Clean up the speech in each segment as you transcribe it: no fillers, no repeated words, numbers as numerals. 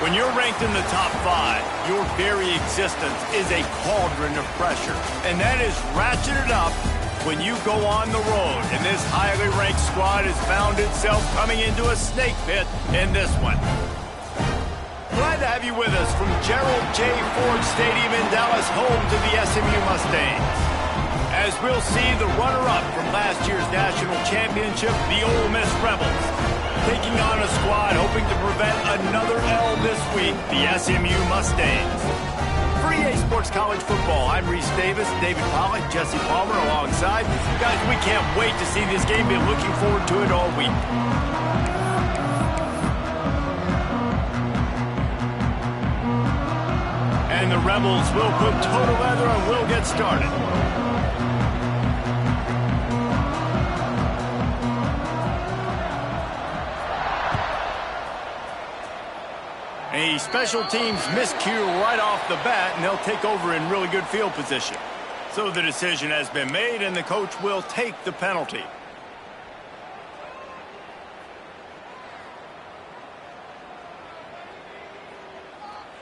When you're ranked in the top 5, your very existence is a cauldron of pressure. And that is ratcheted up when you go on the road. And this highly ranked squad has found itself coming into a snake pit in this one. Glad to have you with us from Gerald J. Ford Stadium in Dallas, home to the SMU Mustangs. As we'll see the runner-up from last year's national championship, the Ole Miss Rebels, taking on a squad hoping to prevent another L this week, the SMU Mustangs. For EA Sports College Football, I'm Reese Davis, David Pollack, Jesse Palmer alongside. Guys, we can't wait to see this game. Been looking forward to it all week. And the Rebels will put total leather and we'll get started. A special teams miscue right off the bat, and they'll take over in really good field position. So the decision has been made, and the coach will take the penalty.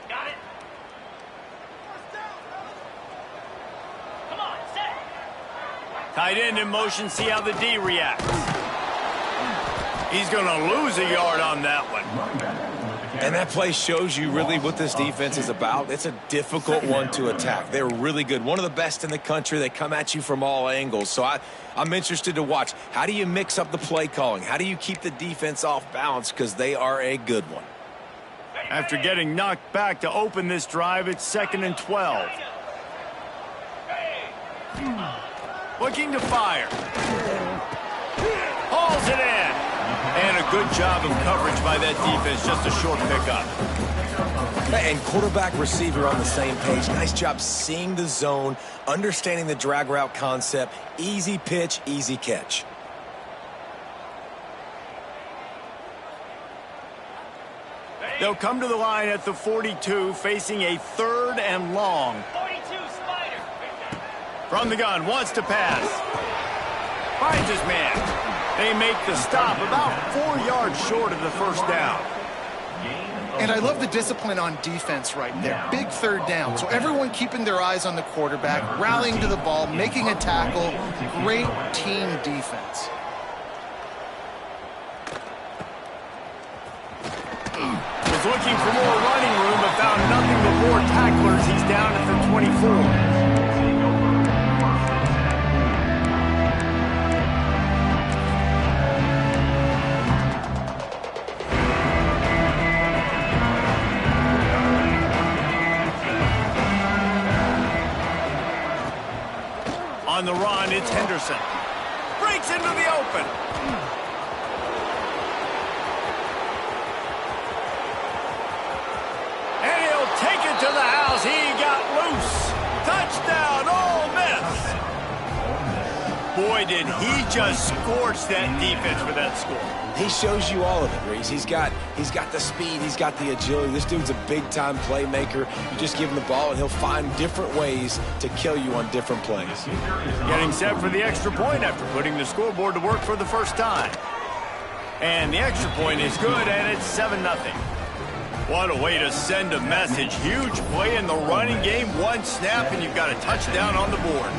Got it. Come on, set. Tight end in motion, see how the D reacts. He's going to lose a yard on that one. And that play shows you really what this defense is about. It's a difficult one to attack. They're really good. One of the best in the country. They come at you from all angles. So I'm interested to watch. How do you mix up the play calling? How do you keep the defense off balance? Because they are a good one. After getting knocked back to open this drive, it's 2nd and 12. Looking to fire. Hauls it in. And a good job of coverage by that defense, just a short pickup. And quarterback receiver on the same page. Nice job seeing the zone, understanding the drag route concept. Easy pitch, easy catch. They'll come to the line at the 42, facing a 3rd and long. 42 Spider. From the gun, wants to pass. Finds his man. They make the stop about 4 yards short of the first down. And I love the discipline on defense right there. Big 3rd down. So everyone keeping their eyes on the quarterback, rallying to the ball, making a tackle. Great team defense. Was looking for more running room, but found nothing but more tacklers. He's down at the 24. On the run, it's Henderson. Breaks into the open. And he'll take it to the house. He got loose. Touchdown, Ole Miss. Boy, did he just scorch that defense for that score. He shows you all of it, Reese. He's got the speed, he's got the agility. This dude's a big-time playmaker. You just give him the ball, and he'll find different ways to kill you on different plays. Getting set for the extra point after putting the scoreboard to work for the first time. And the extra point is good, and it's 7-0. What a way to send a message. Huge play in the running game. One snap, and you've got a touchdown on the board.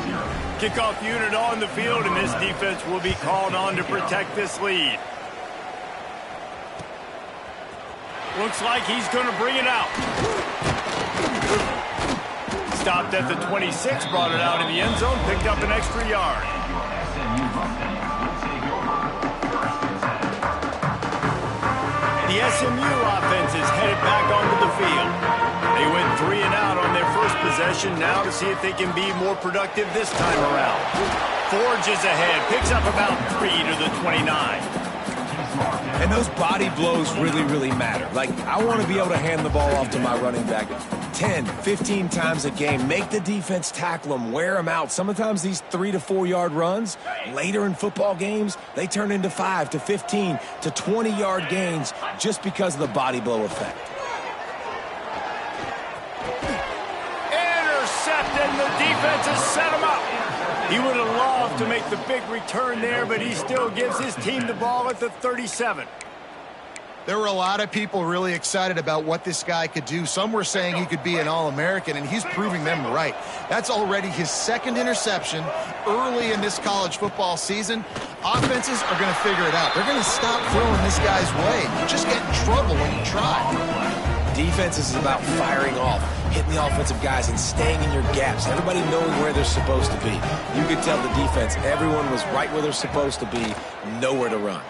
Kickoff unit on the field, and this defense will be called on to protect this lead. Looks like he's going to bring it out. Stopped at the 26, brought it out in the end zone, picked up an extra yard. The SMU offense is headed back onto the field. They went 3 and out on their first possession, now to see if they can be more productive this time around. Forges ahead, picks up about 3 to the 29. And those body blows really, really matter. Like, I want to be able to hand the ball off to my running back 10, 15 times a game. Make the defense tackle them, wear them out. Sometimes these 3 to 4 yard runs, later in football games, they turn into 5 to 15 to 20 yard gains just because of the body blow effect. Intercepted, the defense has set him up. He would have loved to make the big return there, but he still gives his team the ball at the 37. There were a lot of people really excited about what this guy could do. Some were saying he could be an All-American, and he's proving them right. That's already his second interception early in this college football season. Offenses are going to figure it out. They're going to stop throwing this guy's way. You just get in trouble when you try. Defense is about firing off, hitting the offensive guys, and staying in your gaps. Everybody knowing where they're supposed to be. You could tell the defense, everyone was right where they're supposed to be, nowhere to run.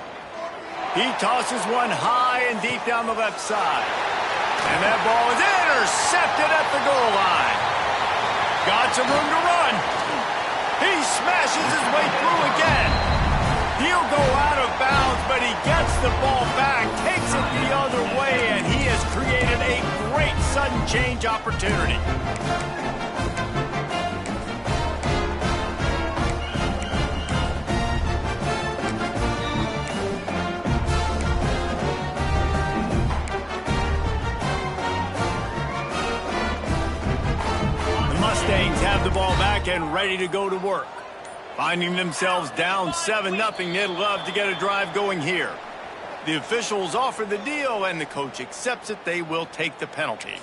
He tosses one high and deep down the left side. And that ball is intercepted at the goal line. Got some room to run. He smashes his way through again. He'll go out of bounds, but he gets the ball back, takes it the other way, and he has created a great sudden change opportunity. Mustangs have the ball back and ready to go to work. Finding themselves down 7-0, they'd love to get a drive going here. The officials offer the deal, and the coach accepts it. They will take the penalty.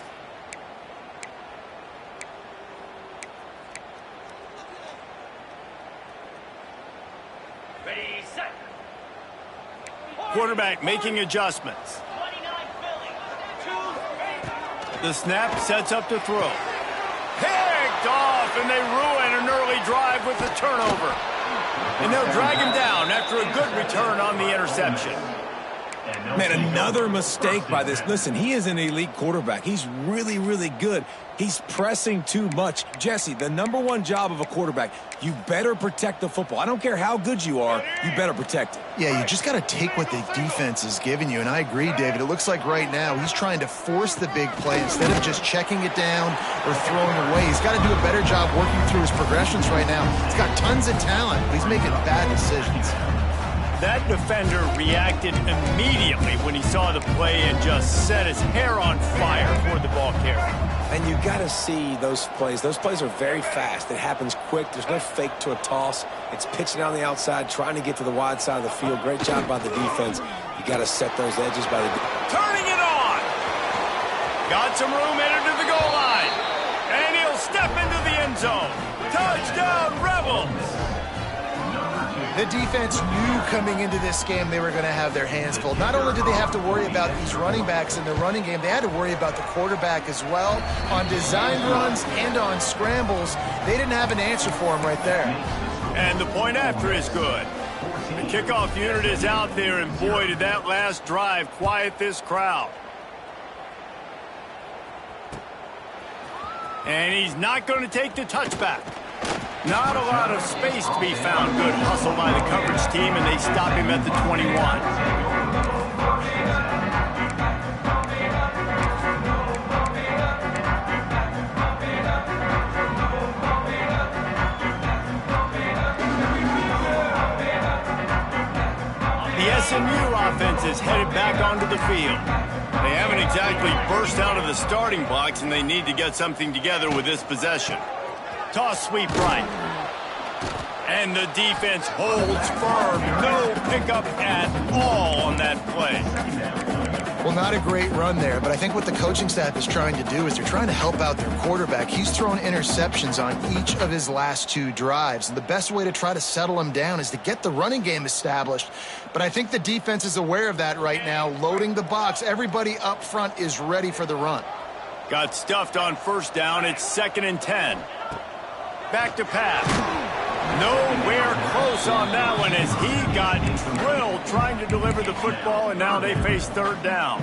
Ready, set. Quarterback making adjustments. 29 Philly. 2. The snap sets up to throw. Picked off, and they ruin an early drive with the turnover. And they'll drag him down after a good return on the interception. Man, another mistake by this. Listen, he is an elite quarterback. He's really, really good. He's pressing too much. Jesse, the #1 job of a quarterback, you better protect the football. I don't care how good you are, you better protect it. Yeah, you just got to take what the defense is giving you, and I agree, David. It looks like right now he's trying to force the big play instead of just checking it down or throwing away. He's got to do a better job working through his progressions right now. He's got tons of talent, but he's making bad decisions. That defender reacted immediately when he saw the play and just set his hair on fire toward the ball carrier. And you got to see those plays. Those plays are very fast. It happens quick. There's no fake to a toss. It's pitching on the outside, trying to get to the wide side of the field. Great job by the defense. You got to set those edges by the Turning it on. Got some room headed to the goal line. And he'll step into the end zone. Touchdown, Rebels. The defense knew coming into this game they were going to have their hands full. Not only did they have to worry about these running backs in the running game, they had to worry about the quarterback as well. On designed runs and on scrambles, they didn't have an answer for him right there. And the point after is good. The kickoff unit is out there, and boy, did that last drive quiet this crowd. And he's not going to take the touchback. Not a lot of space to be found. Good hustle by the coverage team, and they stop him at the 21. The SMU offense is headed back onto the field. They haven't exactly burst out of the starting blocks, and they need to get something together with this possession. Toss sweep right. And the defense holds firm. No pickup at all on that play. Well, not a great run there, but I think what the coaching staff is trying to do is they're trying to help out their quarterback. He's thrown interceptions on each of his last 2 drives, and the best way to try to settle him down is to get the running game established. But I think the defense is aware of that right now, loading the box. Everybody up front is ready for the run. Got stuffed on first down. It's 2nd and 10. Back to pass. Nowhere close on that one as he got drilled trying to deliver the football, and now they face 3rd down.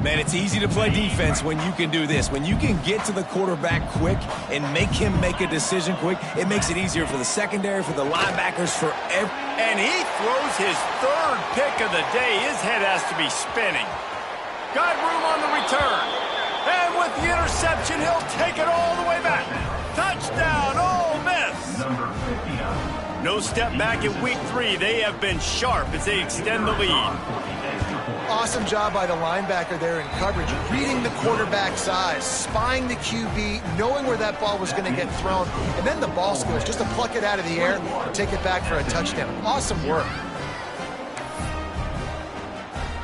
Man, it's easy to play defense when you can do this. When you can get to the quarterback quick and make him make a decision quick, it makes it easier for the secondary, for the linebackers, for every... And he throws his 3rd pick of the day. His head has to be spinning. Got room on the return. And with the interception, he'll take it all the way back. Touchdown, Ole Miss. No step back in week 3. They have been sharp as they extend the lead. Awesome job by the linebacker there in coverage, reading the quarterback's eyes, spying the QB, knowing where that ball was going to get thrown, and then the ball skills just to pluck it out of the air and take it back for a touchdown. Awesome work.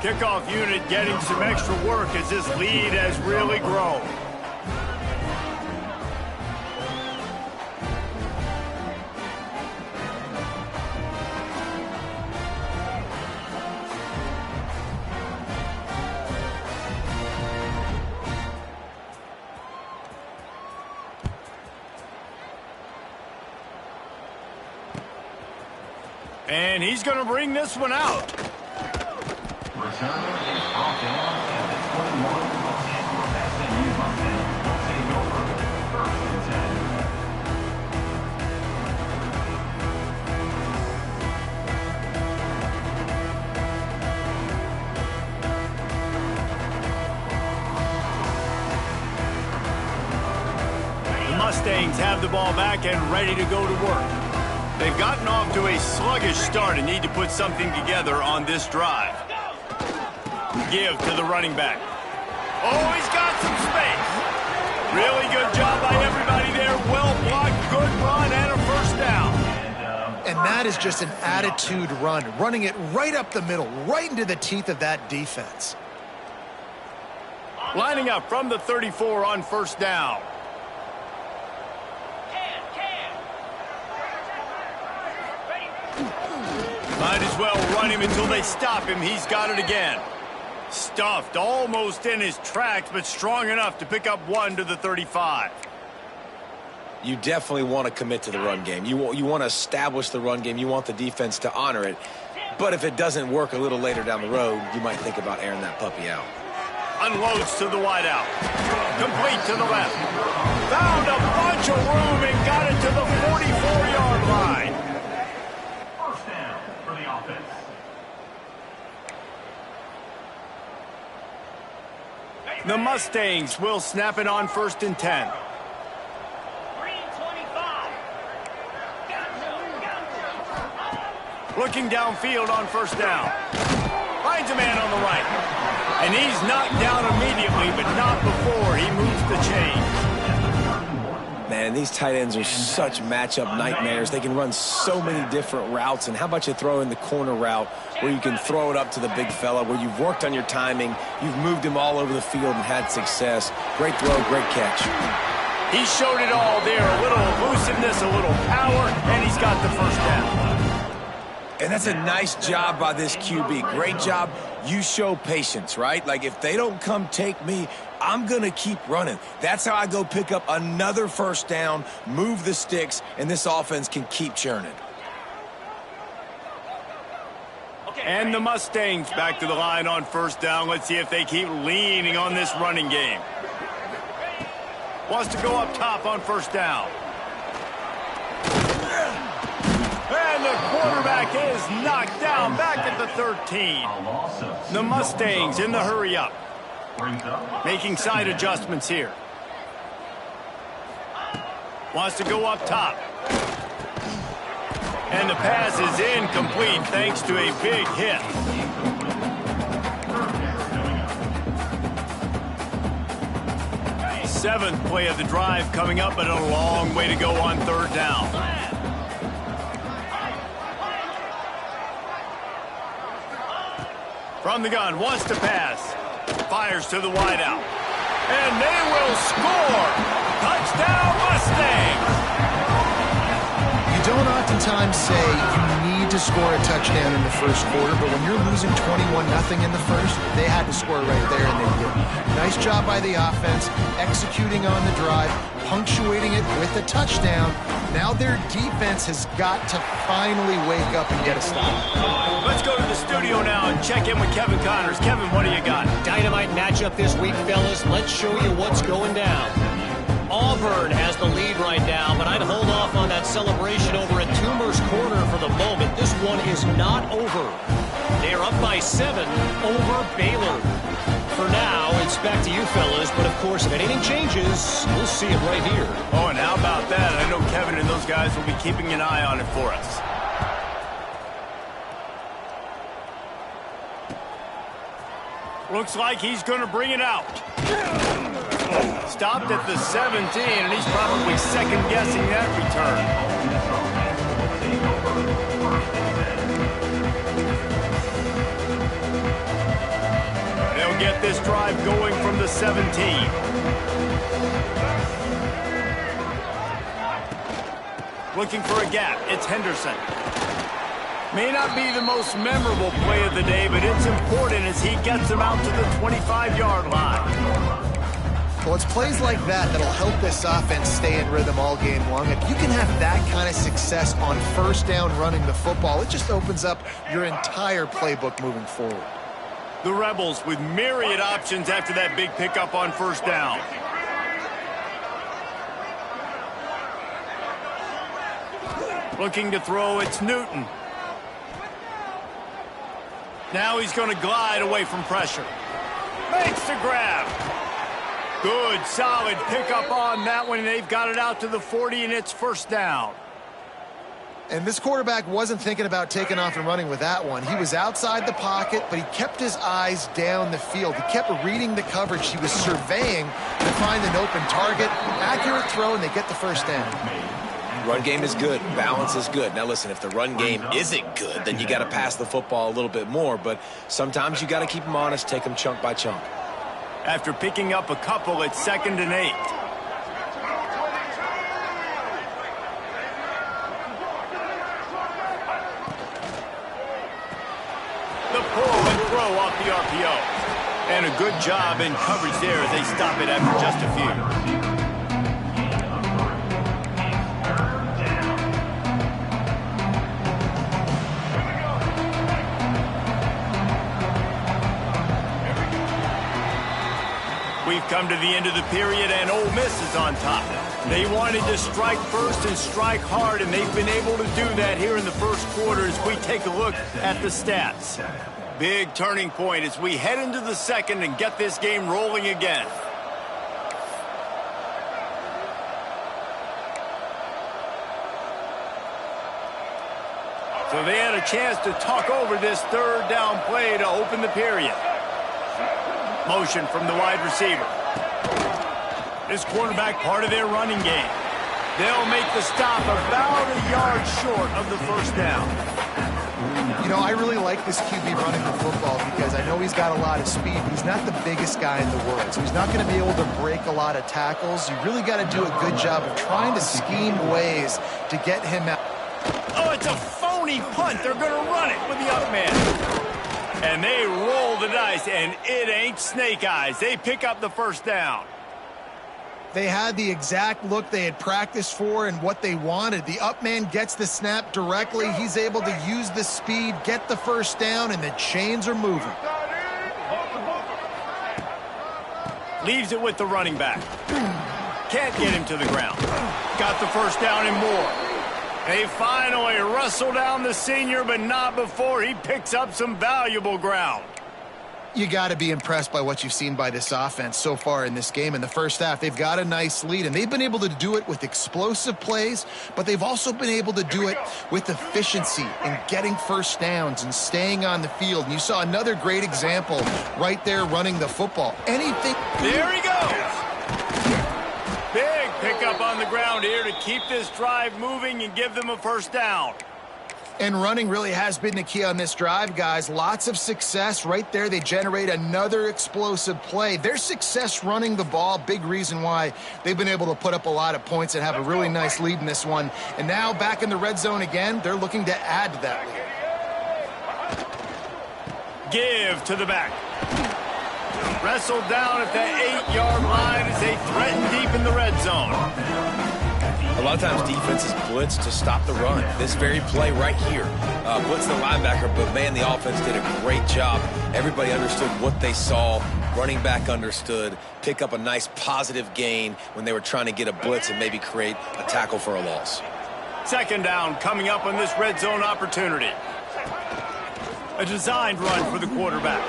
Kickoff unit getting some extra work as this lead has really grown. And he's going to bring this one out. Returner is off and it's 21 SMU Mustang will take over 1st and 10. The Mustangs have the ball back and ready to go to work. They've gotten off to a sluggish start and need to put something together on this drive. Give to the running back. Oh, he's got some space. Really good job by everybody there. Well blocked, good run, and a first down. And that is just an attitude run, running it right up the middle, right into the teeth of that defense. Lining up from the 34 on first down. Might as well run him until they stop him. He's got it again. Stuffed almost in his tracks, but strong enough to pick up 1 to the 35. You definitely want to commit to the run game. You want to establish the run game. You want the defense to honor it. But if it doesn't work a little later down the road, you might think about airing that puppy out. Unloads to the wideout. Complete to the left. Found a bunch of room and got it to the 44-yard line. First down for the offense. The Mustangs will snap it on 1st and 10. Looking downfield on first down. Finds a man on the right. And he's knocked down immediately, but not before he moves the chains. Man, these tight ends are such matchup nightmares. They can run so many different routes. And how about you throw in the corner route where you can throw it up to the big fella, where you've worked on your timing, you've moved him all over the field and had success. Great throw, great catch. He showed it all there. A little elusiveness, a little power, and he's got the first down. And that's a nice job by this QB. Great job. You show patience, right? Like, if they don't come take me, I'm going to keep running. That's how I go pick up another first down, move the sticks, and this offense can keep churning. And the Mustangs back to the line on first down. Let's see if they keep leaning on this running game. Wants to go up top on first down. And the quarterback is knocked down back at the 13. The Mustangs in the hurry up. Making side adjustments here. Wants to go up top. And the pass is incomplete thanks to a big hit. Seventh play of the drive coming up, but a long way to go on third down. From the gun, wants to pass. Fires to the wideout. And they will score! Touchdown, Mustangs! You don't oftentimes say you need to score a touchdown in the first quarter, but when you're losing 21-0 in the first, they had to score right there, and they did. Nice job by the offense, executing on the drive, punctuating it with a touchdown. Now their defense has got to finally wake up and get a stop. Let's go to the studio now and check in with Kevin Connors. Kevin, what do you got? Dynamite matchup this week, fellas. Let's show you what's going down. Auburn has the lead right now, but I'd hold off on that celebration over at Toomer's Corner for the moment. This one is not over. They're up by 7 over Baylor. For now, it's back to you fellas, but of course, if anything changes, we'll see it right here. Oh, and how about that? I know Kevin and those guys will be keeping an eye on it for us. Looks like he's going to bring it out. Stopped at the 17, and he's probably second-guessing that return. 17. Looking for a gap. It's Henderson. May not be the most memorable play of the day, but it's important as he gets them out to the 25-yard line. Well, it's plays like that that'll help this offense stay in rhythm all game long. If you can have that kind of success on first down running the football, it just opens up your entire playbook moving forward. The Rebels with myriad options after that big pickup on first down. Looking to throw, it's Newton. Now he's going to glide away from pressure. Makes the grab. Good, solid pickup on that one. They've got it out to the 40, and it's first down. And this quarterback wasn't thinking about taking off and running with that one. He was outside the pocket, but he kept his eyes down the field. He kept reading the coverage. He was surveying to find an open target. Accurate throw, and they get the first down. Run game is good. Balance is good. Now, listen, if the run game isn't good, then you got to pass the football a little bit more. But sometimes you got to keep them honest, take them chunk by chunk. After picking up a couple, it's 2nd and 8. The pull and throw off the RPO. And a good job in coverage there as they stop it after just a few. We've come to the end of the period, and Ole Miss is on top. They wanted to strike first and strike hard, and they've been able to do that here in the first quarter as we take a look at the stats. Big turning point as we head into the second and get this game rolling again. So they had a chance to talk over this third down play to open the period. Motion from the wide receiver. This quarterback part of their running game. They'll make the stop about a yard short of the first down. You know, I really like this QB running the football because I know he's got a lot of speed, but he's not the biggest guy in the world. So he's not going to be able to break a lot of tackles. You really got to do a good job of trying to scheme ways to get him out. Oh, it's a phony punt. They're going to run it with the up man. And they roll the dice, and it ain't snake eyes. They pick up the first down. They had the exact look they had practiced for and what they wanted. The up man gets the snap directly. He's able to use the speed, get the first down, and the chains are moving. Leaves it with the running back. Can't get him to the ground. Got the first down and more. They finally wrestle down the senior, but not before he picks up some valuable ground. You got to be impressed by what you've seen by this offense so far in this game. In the first half, they've got a nice lead, and they've been able to do it with explosive plays, but they've also been able to do it with efficiency and getting first downs and staying on the field. And you saw another great example right there running the football. Anything. There he goes. Big pickup on the ground here to keep this drive moving and give them a first down. And running really has been the key on this drive, guys. Lots of success right there. They generate another explosive play. Their success running the ball, big reason why they've been able to put up a lot of points and have a really nice lead in this one. And now back in the red zone again, they're looking to add to that lead. Give to the back. Wrestled down at the 8-yard line as they threaten deep in the red zone. A lot of times defenses blitz to stop the run. This very play right here, blitz the linebacker, but man, the offense did a great job. Everybody understood what they saw. Running back understood. Pick up a nice positive gain when they were trying to get a blitz and maybe create a tackle for a loss. Second down coming up on this red zone opportunity. A designed run for the quarterback.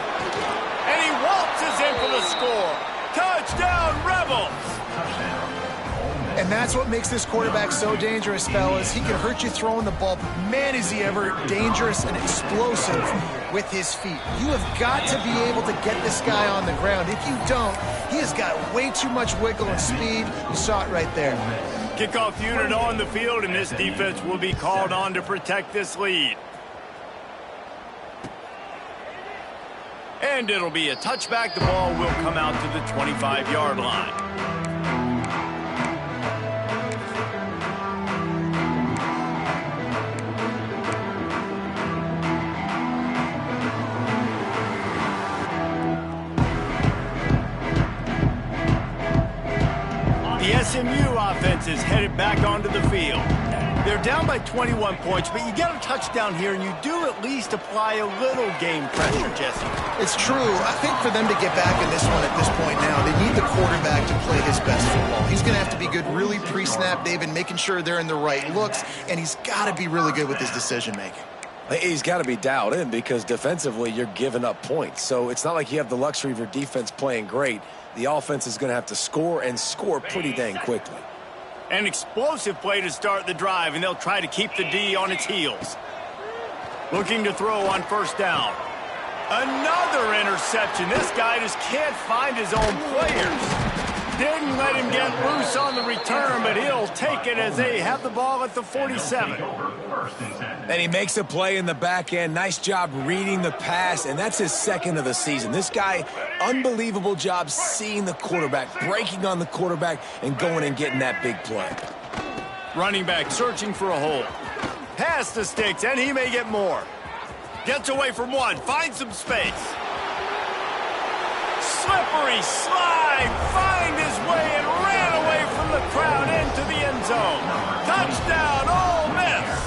And he waltzes in for the score. Touchdown, Rebels! And that's what makes this quarterback so dangerous, fellas. He can hurt you throwing the ball, but man, is he ever dangerous and explosive with his feet. You have got to be able to get this guy on the ground. If you don't, he has got way too much wiggle and speed. You saw it right there. Kickoff unit on the field, and this defense will be called on to protect this lead. And it'll be a touchback. The ball will come out to the 25-yard line. The SMU offense is headed back onto the field. They're down by 21 points, but you get a touchdown here, and you do at least apply a little game pressure, Jesse. It's true. I think for them to get back in this one at this point now, they need the quarterback to play his best football. He's going to have to be good really pre-snap, David, making sure they're in the right looks, and he's got to be really good with his decision-making. He's got to be dialed in because defensively you're giving up points. So it's not like you have the luxury of your defense playing great. The offense is going to have to score and score pretty dang quickly. An explosive play to start the drive, and they'll try to keep the D on its heels. Looking to throw on first down. Another interception. This guy just can't find his own players. Didn't let him get loose on the return, but he'll take it as they have the ball at the 47. And he makes a play in the back end. Nice job reading the pass, and that's his second of the season. This guy, unbelievable job seeing the quarterback, breaking on the quarterback, and going and getting that big play. Running back searching for a hole. Pass the sticks, and he may get more. Gets away from one, finds some space. Slippery slide, find his way and ran away from the crowd into the end zone. Touchdown, Ole Miss.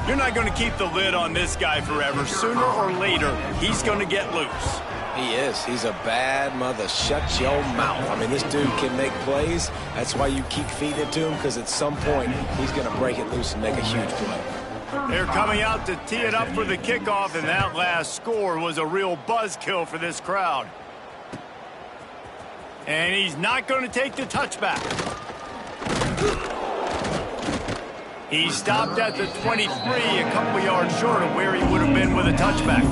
You're not going to keep the lid on this guy forever. Sooner or later, he's going to get loose. He is. He's a bad mother. Shut your mouth. I mean, this dude can make plays. That's why you keep feeding it to him, because at some point, he's going to break it loose and make a huge play. They're coming out to tee it up for the kickoff, and that last score was a real buzzkill for this crowd. And he's not going to take the touchback. He stopped at the 23, a couple yards short of where he would have been with a touchback.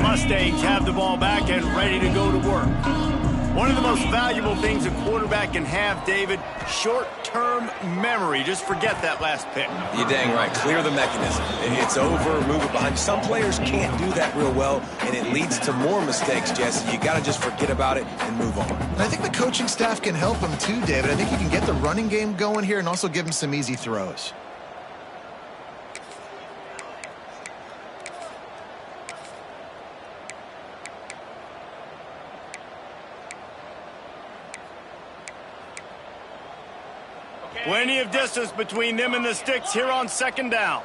Mustangs have the ball back and ready to go to work. One of the most valuable things a quarterback can have, David, short-term memory. Just forget that last pick. You're dang right. Clear the mechanism. It's over, move it behind. Some players can't do that real well, and it leads to more mistakes, Jesse. You got to just forget about it and move on. And I think the coaching staff can help him too, David. I think he can get the running game going here and also give him some easy throws. Plenty of distance between them and the sticks here on second down.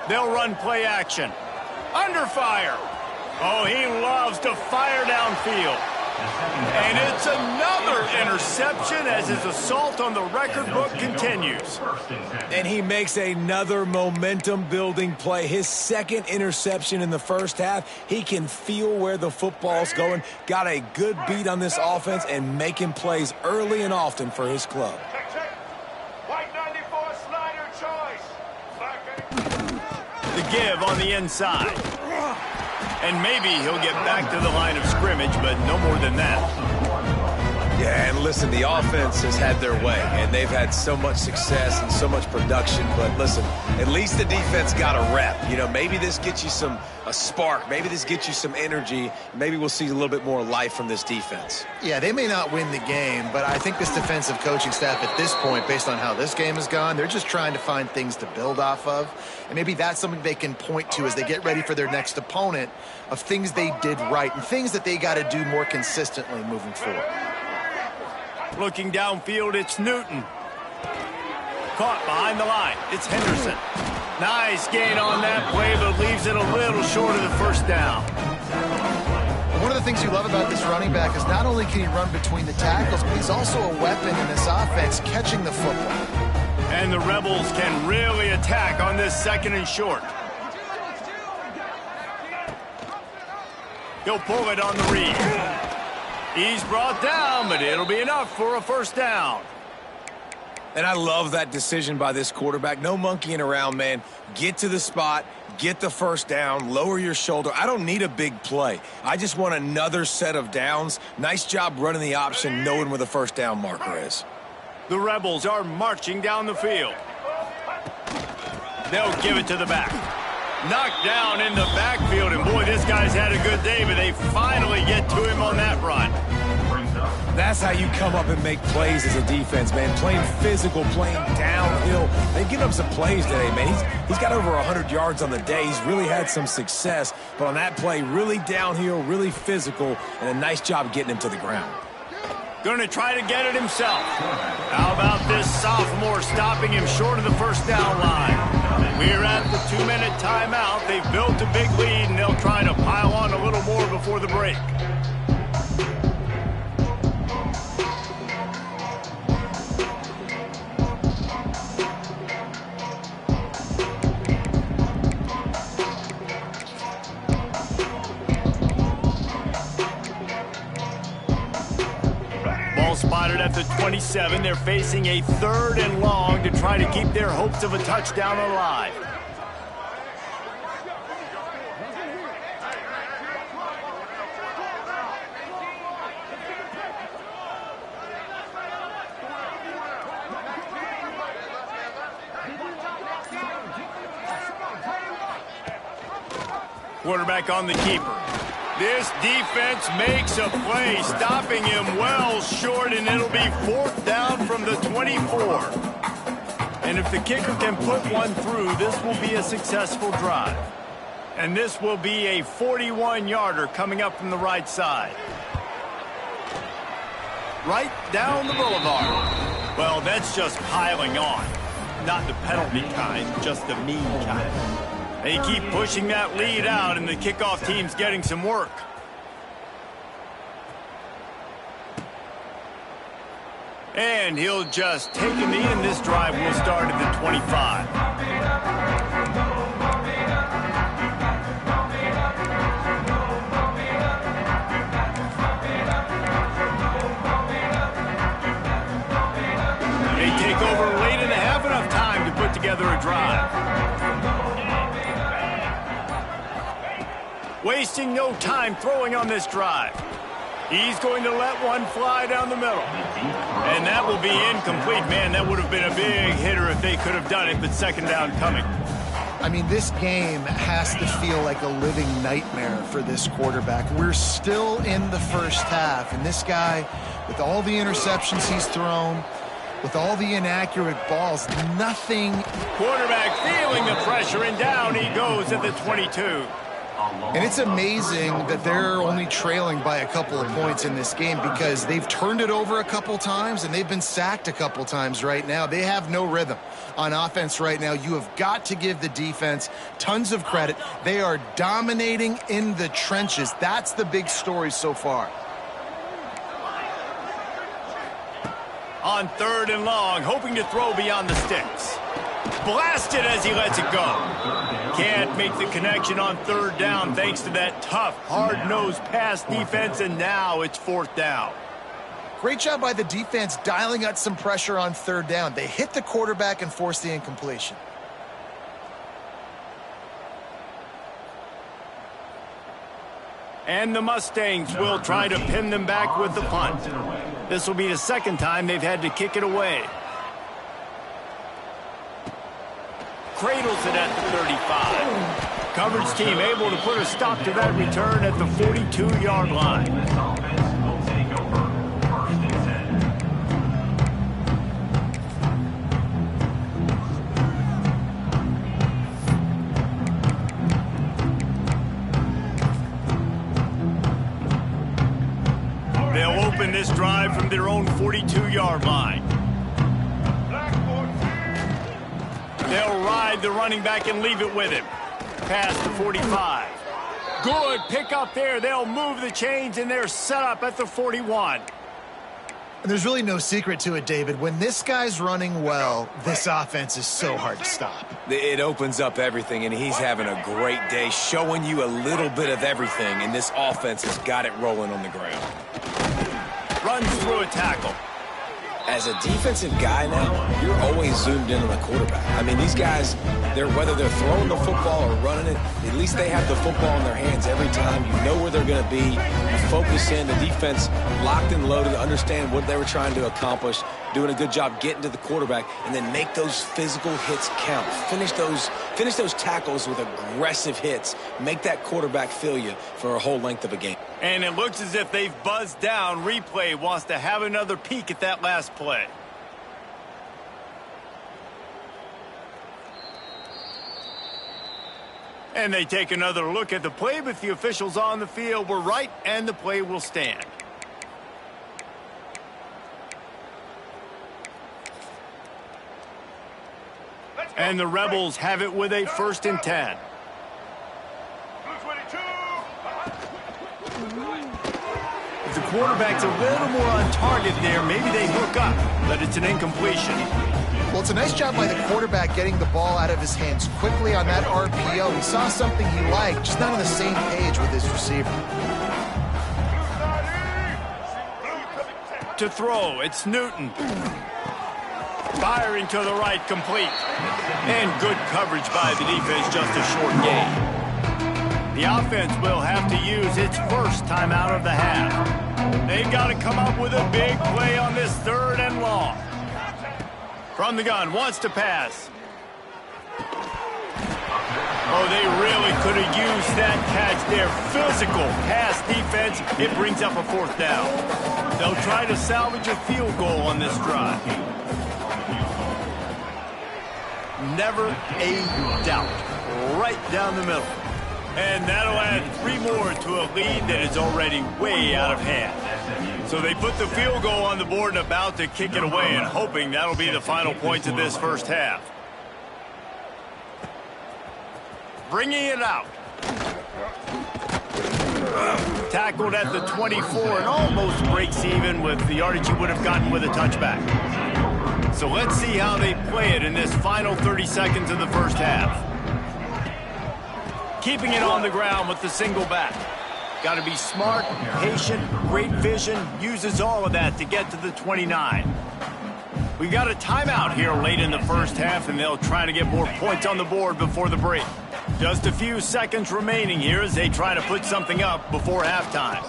They'll run play action. Under fire. Oh, he loves to fire downfield. And it's another interception as his assault on the record book continues. And he makes another momentum-building play. His second interception in the first half. He can feel where the football's going. Got a good beat on this offense and making plays early and often for his club. White 94 slider choice. The give on the inside. And maybe he'll get back to the line of scrimmage, but no more than that. Yeah, and listen, the offense has had their way, and they've had so much success and so much production. But listen, at least the defense got a rep. You know, maybe this gets you a spark. Maybe this gets you some energy. Maybe we'll see a little bit more life from this defense. Yeah, they may not win the game, but I think this defensive coaching staff at this point, based on how this game has gone, they're just trying to find things to build off of. And maybe that's something they can point to as they get ready for their next opponent, of things they did right and things that they got to do more consistently moving forward. Looking downfield, it's Newton. Caught behind the line. It's Henderson. Nice gain on that play, but leaves it a little short of the first down. One of the things you love about this running back is not only can he run between the tackles, but he's also a weapon in this offense, catching the football. And the Rebels can really attack on this second and short. He'll pull it on the read. He's brought down, but it'll be enough for a first down. And I love that decision by this quarterback. No monkeying around, man. Get to the spot, get the first down, lower your shoulder. I don't need a big play. I just want another set of downs. Nice job running the option, knowing where the first down marker is. The Rebels are marching down the field. They'll give it to the back. Knocked down in the backfield, and boy, this guy's had a good day, but they finally get to him on that run. That's how you come up and make plays as a defense, man. Playing physical, playing downhill. They've given up some plays today, man. He's got over 100 yards on the day. He's really had some success, but on that play, really downhill, really physical, and a nice job getting him to the ground. Going to try to get it himself. How about this sophomore stopping him short of the first down line? We're at the 2-minute timeout. They've built a big lead, and they'll try to pile on a little more before the break. Spotted at the 27. They're facing a 3rd and long to try to keep their hopes of a touchdown alive. Quarterback on the keeper. This defense makes a play, stopping him well short, and it'll be 4th down from the 24. And if the kicker can put one through, this will be a successful drive. And this will be a 41-yarder coming up from the right side. Right down the boulevard. Well, that's just piling on. Not the penalty kind, just the mean kind. They keep pushing that lead out, and the kickoff team's getting some work. And he'll just take a knee, and this drive will start at the 25. They take over late in the half, enough time to put together a drive. Wasting no time throwing on this drive. He's going to let one fly down the middle. And that will be incomplete. Man, that would have been a big hitter if they could have done it, but second down coming. I mean, this game has to feel like a living nightmare for this quarterback. We're still in the first half, and this guy, with all the interceptions he's thrown, with all the inaccurate balls, nothing. Quarterback feeling the pressure, and down he goes at the 22. And it's amazing that they're only trailing by a couple of points in this game because they've turned it over a couple times and they've been sacked a couple times right now. They have no rhythm on offense right now. You have got to give the defense tons of credit. They are dominating in the trenches. That's the big story so far. On 3rd and long, hoping to throw beyond the sticks. Blasted as he lets it go. Can't make the connection on 3rd down thanks to that tough, hard-nosed pass defense, and now it's 4th down. Great job by the defense dialing out some pressure on 3rd down. They hit the quarterback and forced the incompletion. And the Mustangs will try to pin them back with the punt. This will be the second time they've had to kick it away. Cradles it at the 35. Coverage team able to put a stop to that return at the 42-yard line. They'll open this drive from their own 42-yard line. They'll ride the running back and leave it with him. Past the 45. Good pick up there. They'll move the chains, and they're set up at the 41. And there's really no secret to it, David. When this guy's running well, this offense is so hard to stop. It opens up everything, and he's having a great day, showing you a little bit of everything, and this offense has got it rolling on the ground. Runs through a tackle. As a defensive guy now, you're always zoomed in on the quarterback. I mean, these guys, whether they're throwing the football or running it, at least they have the football in their hands every time. You know where they're going to be. You focus in. The defense locked and loaded, understand what they were trying to accomplish, doing a good job getting to the quarterback, and then make those physical hits count. Finish those tackles with aggressive hits. Make that quarterback feel you for a whole length of a game. And it looks as if they've buzzed down. Replay wants to have another peek at that last play. And they take another look at the play, but the officials on the field were right, and the play will stand. And the Rebels have it with a 1st and 10. If the quarterback's a little more on target there, maybe they hook up, but it's an incompletion. Well, it's a nice job by the quarterback getting the ball out of his hands quickly on that RPO. He saw something he liked, just not on the same page with his receiver. To throw, it's Newton. Firing to the right, complete. And good coverage by the defense, just a short gain. The offense will have to use its first timeout of the half. They've got to come up with a big play on this 3rd and long. From the gun, wants to pass. Oh, they really could have used that catch there. Physical pass defense. It brings up a 4th down. They'll try to salvage a field goal on this drive. Never a doubt. Right down the middle. And that'll add 3 more to a lead that is already way out of hand. So they put the field goal on the board and about to kick it away, and hoping that'll be the final points of this first half. Bringing it out. Tackled at the 24 and almost breaks even with the yardage he would have gotten with a touchback. So let's see how they play it in this final 30 seconds of the first half. Keeping it on the ground with the single back. Got to be smart, patient, great vision, uses all of that to get to the 29. We've got a timeout here late in the first half, and they'll try to get more points on the board before the break. Just a few seconds remaining here as they try to put something up before halftime.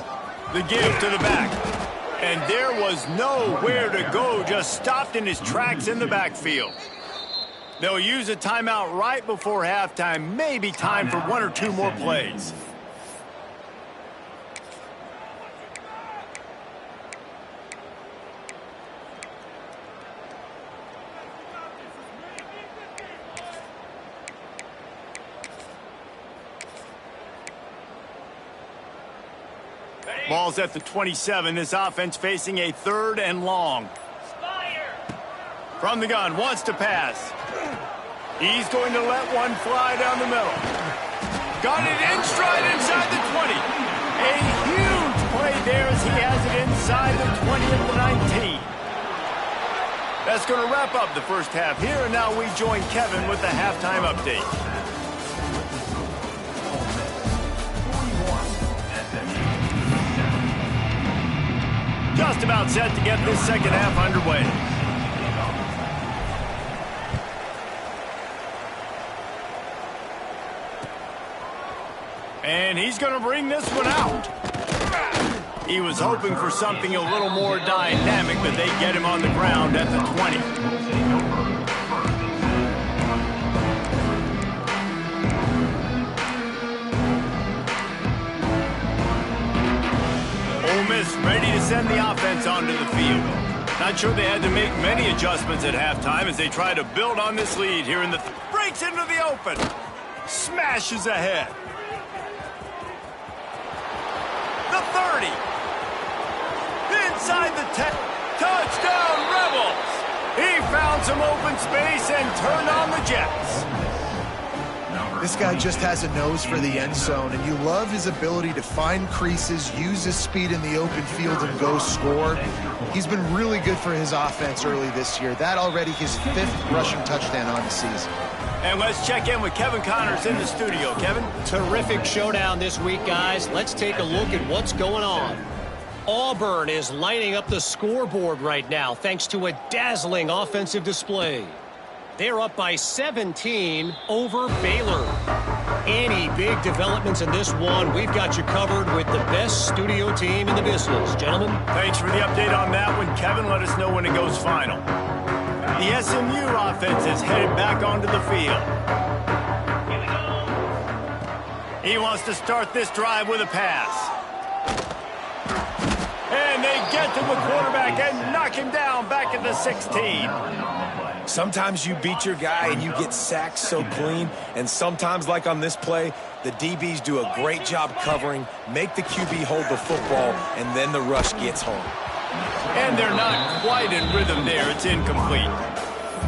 The give to the back. And there was nowhere to go, just stopped in his tracks in the backfield. They'll use a timeout right before halftime, maybe time for 1 or 2 more plays. Ball's at the 27. This offense facing a 3rd and long. From the gun, wants to pass. He's going to let one fly down the middle. Got it in stride inside the 20. A huge play there as he has it inside the 20 of the 19. That's going to wrap up the first half here, and now we join Kevin with the halftime update. Just about set to get this second half underway. And he's going to bring this one out. He was hoping for something a little more dynamic, but they get him on the ground at the 20. Ole Miss ready to send the offense onto the field. Not sure they had to make many adjustments at halftime as they try to build on this lead here in the... breaks into the open. Smashes ahead. The 30. Inside the 10. Touchdown, Rebels. He found some open space and turned on the Jets. This guy just has a nose for the end zone, and you love his ability to find creases, use his speed in the open field, and go score. He's been really good for his offense early this year. That already his 5th rushing touchdown on the season. And let's check in with Kevin Connors in the studio. Kevin? Terrific showdown this week, guys. Let's take a look at what's going on. Auburn is lighting up the scoreboard right now thanks to a dazzling offensive display. They're up by 17 over Baylor. Any big developments in this one, we've got you covered with the best studio team in the business. Gentlemen. Thanks for the update on that one, Kevin. Let us know when it goes final. The SMU offense is headed back onto the field. He wants to start this drive with a pass. And they get to the quarterback and knock him down back at the 16. Sometimes you beat your guy and you get sacked so clean, and sometimes, like on this play, the DBs do a great job covering, make the QB hold the football, and then the rush gets home. And they're not quite in rhythm there. It's incomplete.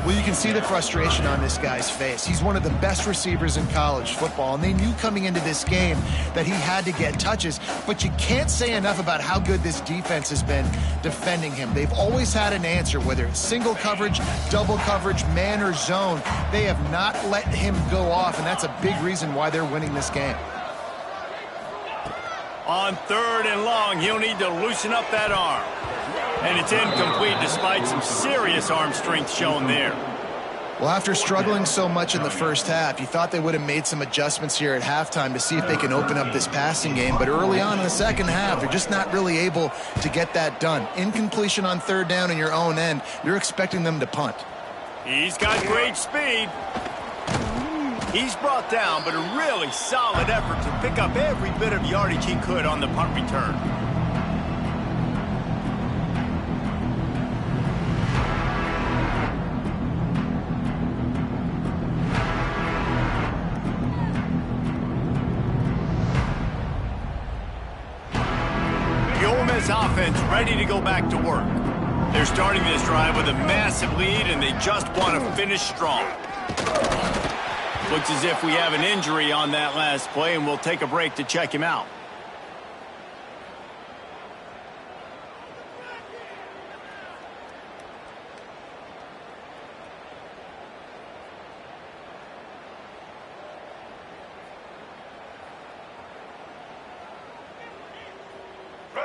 Well, you can see the frustration on this guy's face. He's one of the best receivers in college football, and they knew coming into this game that he had to get touches, but you can't say enough about how good this defense has been defending him. They've always had an answer, whether it's single coverage, double coverage, man or zone. They have not let him go off, and that's a big reason why they're winning this game. On 3rd and long, he'll need to loosen up that arm. And it's incomplete despite some serious arm strength shown there. Well, after struggling so much in the first half, you thought they would have made some adjustments here at halftime to see if they can open up this passing game. But early on in the second half, they're just not really able to get that done. Incompletion on 3rd down in your own end, you're expecting them to punt. He's got great speed. He's brought down, but a really solid effort to pick up every bit of yardage he could on the punt return. Offense ready to go back to work. They're starting this drive with a massive lead, and they just want to finish strong. Looks as if we have an injury on that last play, and we'll take a break to check him out.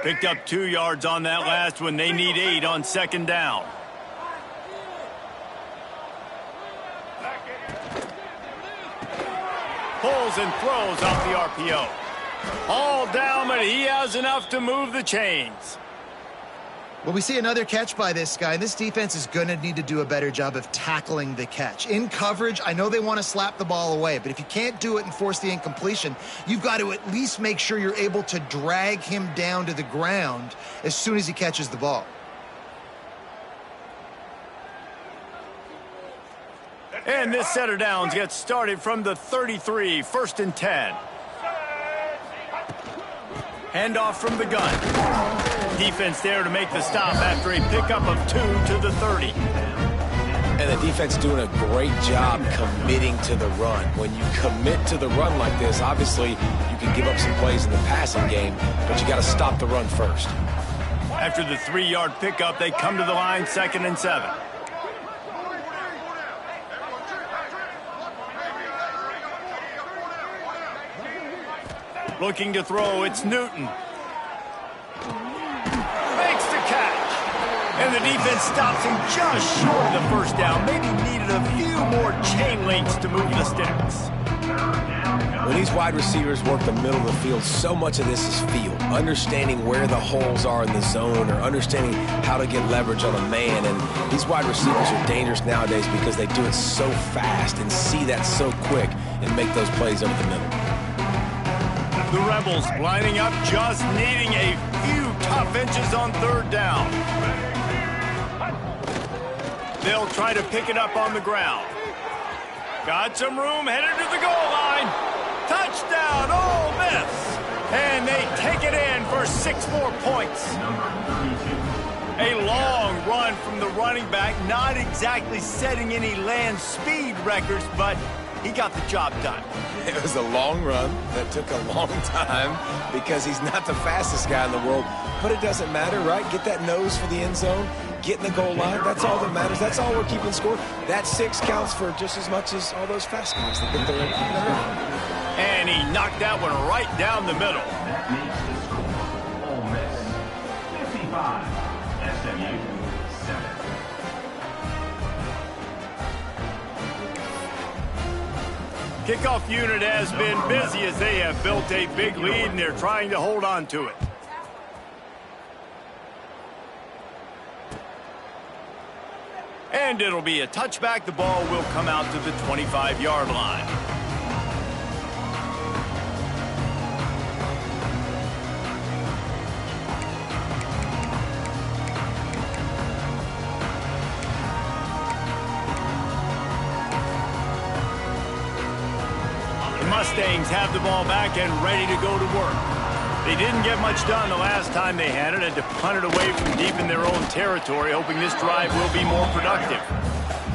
Picked up 2 yards on that last one. They need 8 on 2nd down. Pulls and throws off the RPO. All down, but he has enough to move the chains. Well, we see another catch by this guy. This defense is going to need to do a better job of tackling the catch. In coverage, I know they want to slap the ball away, but if you can't do it and force the incompletion, you've got to at least make sure you're able to drag him down to the ground as soon as he catches the ball. And this set of downs gets started from the 33, 1st and 10. Handoff from the gun. Defense there to make the stop after a pickup of 2 to the 30. And the defense doing a great job committing to the run. When you commit to the run like this, obviously you can give up some plays in the passing game, but you got to stop the run first. After the 3-yard pickup, they come to the line 2nd and 7. Looking to throw, it's Newton. Makes the catch. And the defense stops him just short of the 1st down. Maybe needed a few more chain links to move the sticks. When these wide receivers work the middle of the field, so much of this is feel. Understanding where the holes are in the zone, or understanding how to get leverage on a man. And these wide receivers are dangerous nowadays because they do it so fast and see that so quick and make those plays over the middle. The Rebels lining up, just needing a few tough inches on 3rd down. They'll try to pick it up on the ground. Got some room, headed to the goal line. Touchdown, Ole Miss. And they take it in for 6 more points. A long run from the running back, not exactly setting any land speed records, but he got the job done. It was a long run that took a long time because he's not the fastest guy in the world. But it doesn't matter, right? Get that nose for the end zone, get in the goal line. That's all that matters. That's all we're keeping score. That 6 counts for just as much as all those fast guys that get there and keep it hurt. And he knocked that one right down the middle. Kickoff unit has been busy as they have built a big lead and they're trying to hold on to it. And it'll be a touchback. The ball will come out to the 25-yard line. The Mustangs have the ball back and ready to go to work. They didn't get much done the last time they had it, had to punt it away from deep in their own territory, hoping this drive will be more productive.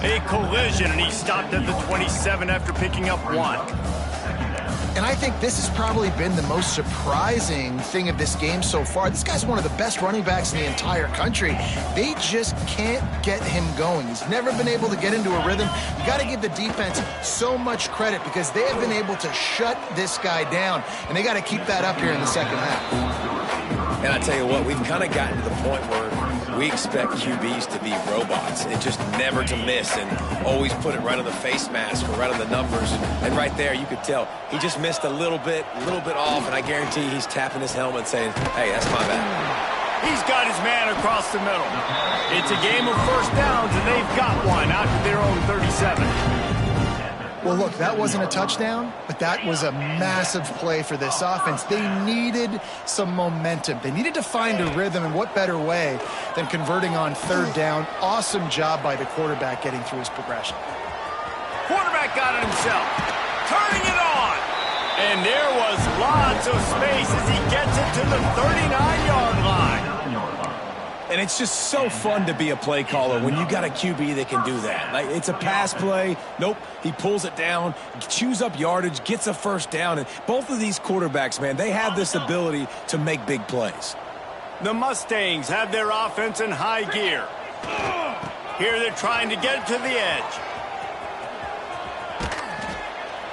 A collision, and he stopped at the 27 after picking up 1. And I think this has probably been the most surprising thing of this game so far. This guy's one of the best running backs in the entire country. They just can't get him going. He's never been able to get into a rhythm. You got to give the defense so much credit because they have been able to shut this guy down, and they got to keep that up here in the second half. And I tell you what, we've kind of gotten to the point where we expect QBs to be robots and just never to miss and always put it right on the face mask or right on the numbers. And right there, you could tell he just missed a little bit off, and I guarantee he's tapping his helmet saying, hey, that's my bad. He's got his man across the middle. It's a game of first downs, and they've got one out to their own 37. Well, look, that wasn't a touchdown, but that was a massive play for this offense. They needed some momentum. They needed to find a rhythm, and what better way than converting on third down. Awesome job by the quarterback getting through his progression. Quarterback got it himself. Turning it on. And there was lots of space as he gets it to the 39-yard line. And it's just so fun to be a play caller when you got a QB that can do that. Like, it's a pass play. Nope, he pulls it down, chews up yardage, gets a first down. And both of these quarterbacks, man, they have this ability to make big plays. The Mustangs have their offense in high gear. Here they're trying to get it to the edge.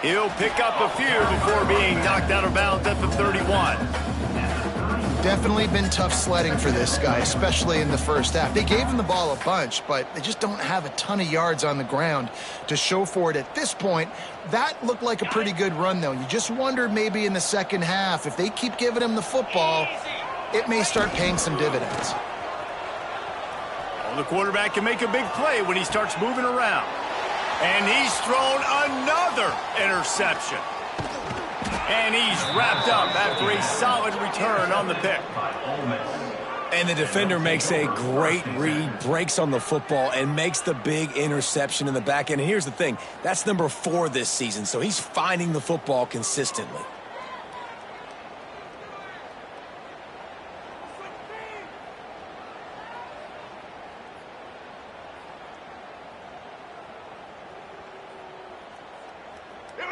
He'll pick up a few before being knocked out of bounds at the 31. Definitely been tough sledding for this guy, especially in the first half. They gave him the ball a bunch, but they just don't have a ton of yards on the ground to show for it at this point. That looked like a pretty good run, though. You just wonder maybe in the second half, if they keep giving him the football, it may start paying some dividends. Well, the quarterback can make a big play when he starts moving around. And he's thrown another interception. And he's wrapped up after a solid return on the pick. And the defender makes a great read, breaks on the football, and makes the big interception in the back end. And here's the thing, that's number 4 this season, so he's finding the football consistently.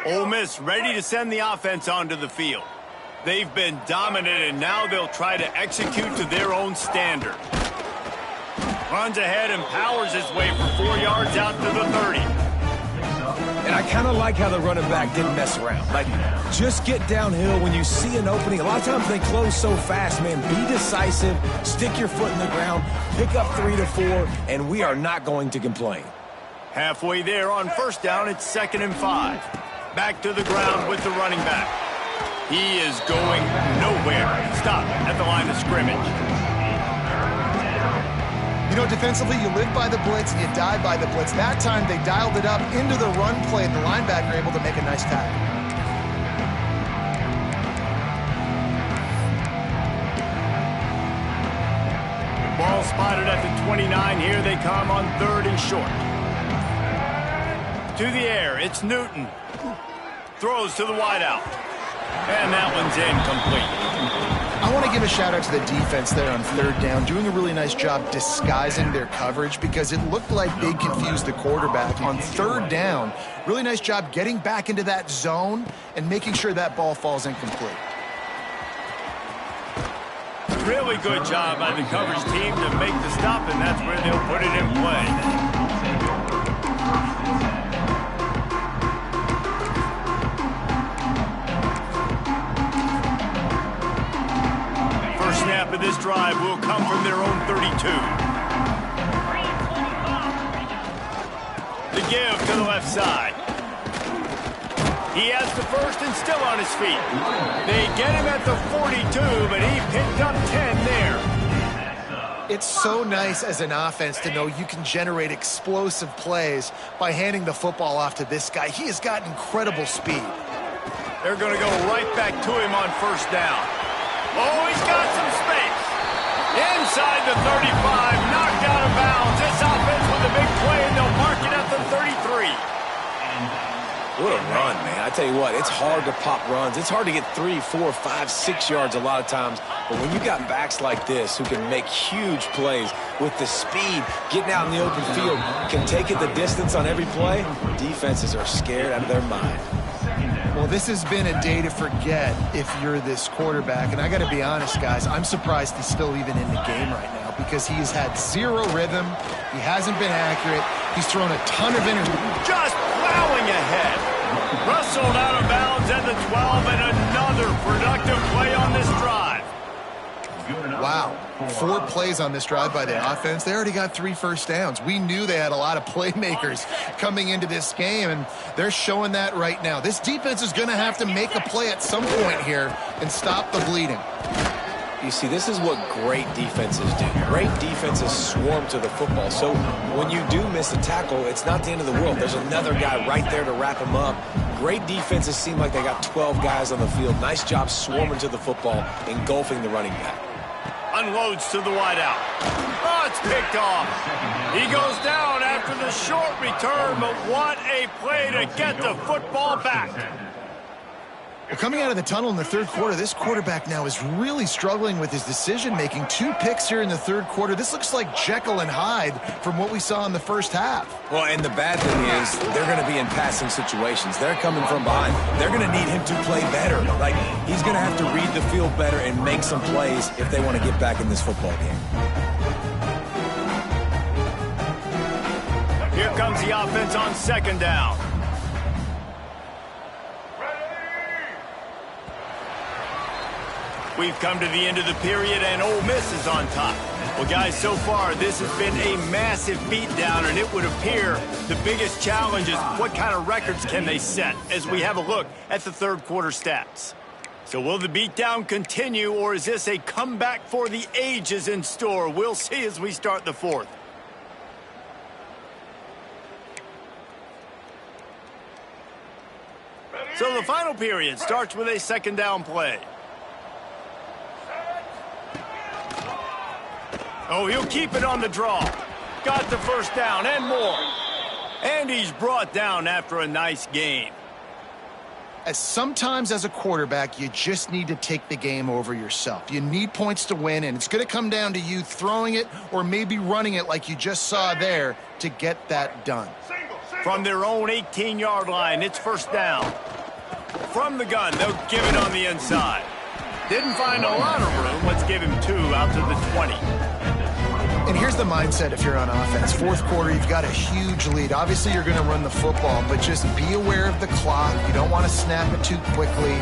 Ole Miss ready to send the offense onto the field. They've been dominant, and now they'll try to execute to their own standard. Runs ahead and powers his way for 4 yards out to the 30. And I kind of like how the running back didn't mess around. Like, just get downhill when you see an opening. A lot of times they close so fast, man. Be decisive, stick your foot in the ground, pick up 3 to 4, and we are not going to complain. Halfway there on first down, it's 2nd and 5. Back to the ground with the running back. He is going nowhere. Stop at the line of scrimmage. You know, defensively, you live by the blitz and you die by the blitz. That time, they dialed it up into the run play, and the linebacker able to make a nice tackle. Ball spotted at the 29. Here they come on 3rd and short. To the air, it's Newton. Throws to the wideout. And that one's incomplete. I want to give a shout out to the defense there on 3rd down, doing a really nice job disguising their coverage because it looked like they confused the quarterback on 3rd down. Really nice job getting back into that zone and making sure that ball falls incomplete. Really good job by the coverage team to make the stop, and that's where they'll put it in play. Snap of this drive will come from their own 32. The give to the left side. He has the first and still on his feet. They get him at the 42, but he picked up 10 there. It's so nice as an offense to know you can generate explosive plays by handing the football off to this guy. He has got incredible speed. They're going to go right back to him on first down. Oh, he's got some space. Inside the 35, knocked out of bounds. This offense with a big play, and they'll mark it at the 33. What a run, man. I tell you what, it's hard to pop runs. It's hard to get 3, 4, 5, 6 yards a lot of times. But when you got backs like this who can make huge plays with the speed, getting out in the open field, can take it the distance on every play, defenses are scared out of their mind. Well, this has been a day to forget if you're this quarterback. And I got to be honest, guys, I'm surprised he's still even in the game right now because he has had zero rhythm. He hasn't been accurate. He's thrown a ton of interceptions. Just plowing ahead. Rustled out of bounds at the 12, and another productive play on this drive. Wow. 4 plays on this drive by the offense. They already got 3 first downs. We knew they had a lot of playmakers coming into this game, and they're showing that right now. This defense is going to have to make a play at some point here and stop the bleeding. You see, this is what great defenses do. Great defenses swarm to the football. So when you do miss a tackle, it's not the end of the world. There's another guy right there to wrap him up. Great defenses seem like they got 12 guys on the field. Nice job swarming to the football, engulfing the running back. Unloads to the wideout. Oh, it's picked off. He goes down after the short return, but what a play to get the football back. Well, coming out of the tunnel in the third quarter, this quarterback now is really struggling with his decision-making. 2 picks here in the third quarter. This looks like Jekyll and Hyde from what we saw in the first half. Well, and the bad thing is they're going to be in passing situations. They're coming from behind. They're going to need him to play better. Like, he's going to have to read the field better and make some plays if they want to get back in this football game. Here comes the offense on second down. We've come to the end of the period, and Ole Miss is on top. Well, guys, so far, this has been a massive beatdown, and it would appear the biggest challenge is what kind of records can they set as we have a look at the third quarter stats. So will the beatdown continue, or is this a comeback for the ages in store? We'll see as we start the fourth. So the final period starts with a second down play. Oh, he'll keep it on the draw. Got the first down and more. And he's brought down after a nice game. As sometimes as a quarterback, you just need to take the game over yourself. You need points to win, and it's going to come down to you throwing it or maybe running it like you just saw there to get that done. From their own 18-yard line, it's first down. From the gun, they'll give it on the inside. Didn't find a lot of room. Let's give him 2 out to the 20. And here's the mindset if you're on offense. Fourth quarter, you've got a huge lead. Obviously, you're going to run the football, but just be aware of the clock. You don't want to snap it too quickly.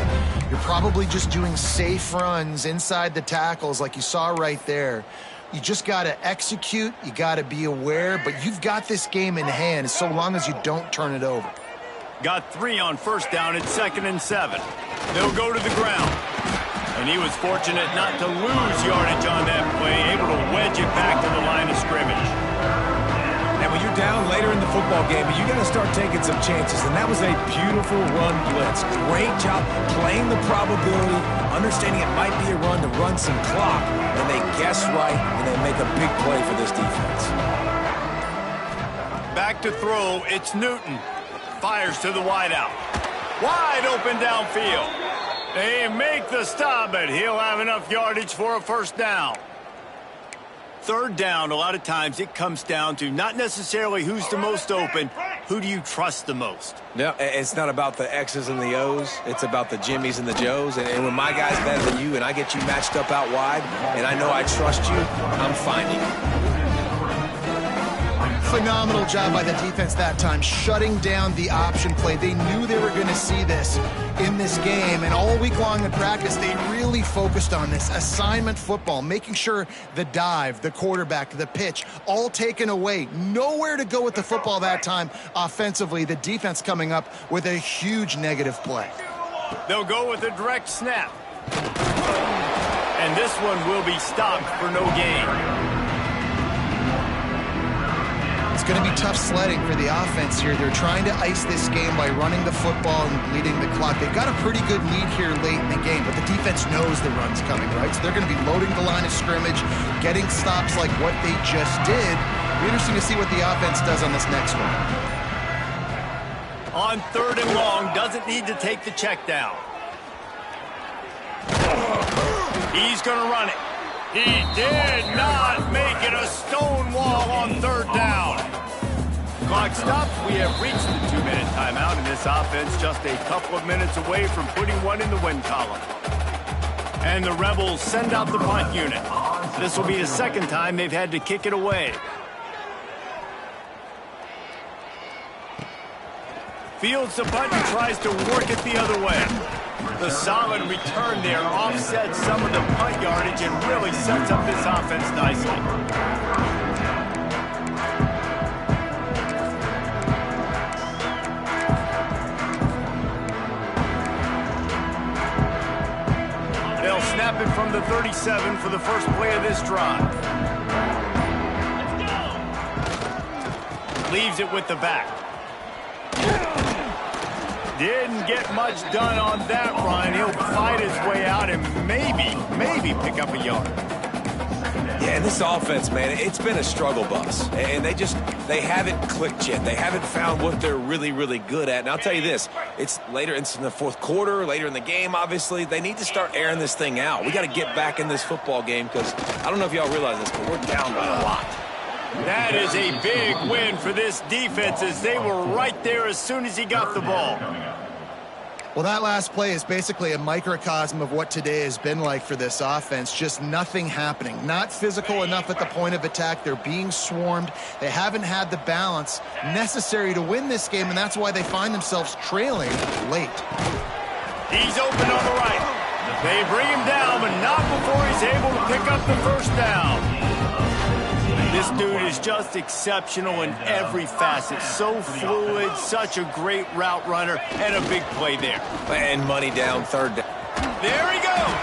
You're probably just doing safe runs inside the tackles like you saw right there. You just got to execute. You got to be aware, but you've got this game in hand so long as you don't turn it over. Got 3 on first down. It's 2nd and 7. They'll go to the ground. And he was fortunate not to lose yardage on that play, able to wedge it back to the line of scrimmage. And when you're down later in the football game, you got to start taking some chances. And that was a beautiful run blitz. Great job playing the probability, understanding it might be a run to run some clock. And they guess right, and they make a big play for this defense. Back to throw, it's Newton. Fires to the wideout. Wide open downfield. They make the stop, but he'll have enough yardage for a first down. Third down, a lot of times it comes down to not necessarily who's the most open, who do you trust the most? No, it's not about the X's and the O's. It's about the Jimmys and the Joes. And when my guy's better than you and I get you matched up out wide and I know I trust you, I'm finding you. Phenomenal job by the defense that time, shutting down the option play. They knew they were going to see this in this game, and all week long in practice, they really focused on this assignment football, making sure the dive, the quarterback, the pitch, all taken away. Nowhere to go with the football that time offensively. The defense coming up with a huge negative play. They'll go with a direct snap. And this one will be stopped for no gain. It's going to be tough sledding for the offense here. They're trying to ice this game by running the football and bleeding the clock. They've got a pretty good lead here late in the game, but the defense knows the run's coming, right? So they're going to be loading the line of scrimmage, getting stops like what they just did. It'll be interesting to see what the offense does on this next one. On 3rd and long, doesn't need to take the check down. He's going to run it. He did not make it a stone wall on 3rd down. Clock stops. We have reached the 2-minute timeout, and this offense just a couple of minutes away from putting one in the win column. And the Rebels send out the punt unit. This will be the second time they've had to kick it away. Fields the punt and tries to work it the other way. The solid return there offsets some of the punt yardage and really sets up this offense nicely. They'll snap it from the 37 for the first play of this drive. Leaves it with the back. Didn't get much done on that run. He'll fight his way out and maybe pick up a yard. Yeah, and this offense, man, it's been a struggle bus. And they haven't clicked yet. They haven't found what they're really, really good at. And I'll tell you this, it's later, it's in the 4th quarter, later in the game, obviously. They need to start airing this thing out. We got to get back in this football game because I don't know if y'all realize this, but we're down by a lot. That is a big win for this defense as they were right there as soon as he got the ball. Well, that last play is basically a microcosm of what today has been like for this offense. Just nothing happening. Not physical enough at the point of attack. They're being swarmed. They haven't had the balance necessary to win this game, and that's why they find themselves trailing late. He's open on the right. They bring him down, but not before he's able to pick up the first down. This dude is just exceptional in every facet. So fluid, such a great route runner, and a big play there. And money down, 3rd down. There he goes.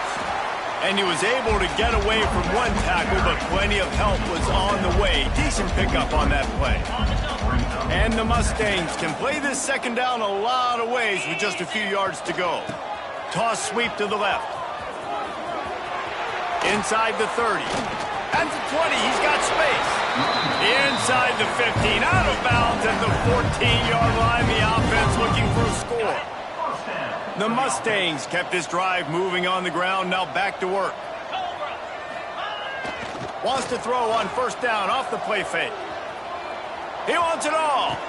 And he was able to get away from one tackle, but plenty of help was on the way. Decent pickup on that play. And the Mustangs can play this 2nd down a lot of ways with just a few yards to go. Toss sweep to the left. Inside the 30. At the 20, he's got space. Inside the 15, out of bounds at the 14-yard line. The offense looking for a score. The Mustangs kept this drive moving on the ground, now back to work. Wants to throw on 1st down off the play fake. He wants it all.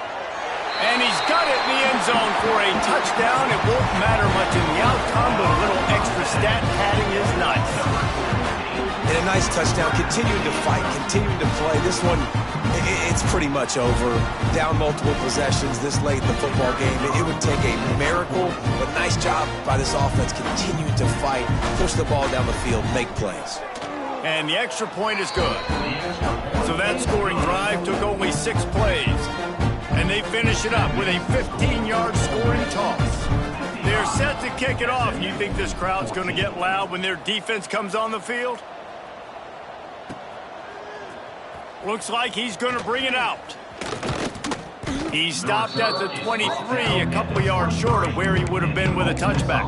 And he's got it in the end zone for a touchdown. It won't matter much in the outcome, but a little extra stat padding is nice. And a nice touchdown, continuing to fight, continuing to play. This one, it's pretty much over. Down multiple possessions this late in the football game. It would take a miracle, but nice job by this offense continuing to fight, push the ball down the field, make plays. And the extra point is good. So that scoring drive took only 6 plays. And they finish it up with a 15-yard scoring toss. They're set to kick it off. You think this crowd's going to get loud when their defense comes on the field? Looks like he's going to bring it out. He stopped at the 23, a couple of yards short of where he would have been with a touchback.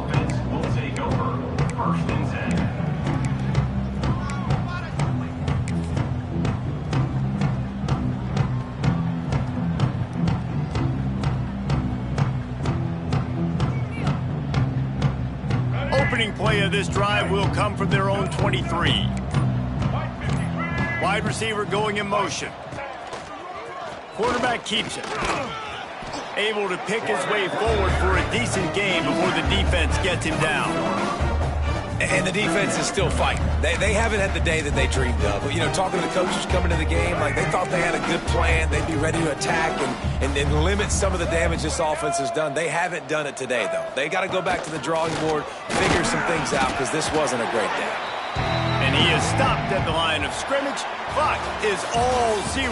Will take over 1st and 10. Opening play of this drive will come from their own 23. Wide receiver going in motion. Quarterback keeps it. Able to pick his way forward for a decent gain before the defense gets him down. And the defense is still fighting. They haven't had the day that they dreamed of. You know, talking to the coaches coming to the game, like they thought they had a good plan. They'd be ready to attack and limit some of the damage this offense has done. They haven't done it today, though. They got to go back to the drawing board, figure some things out, because this wasn't a great day. And he is stopped at the line of scrimmage. Clock is all 0.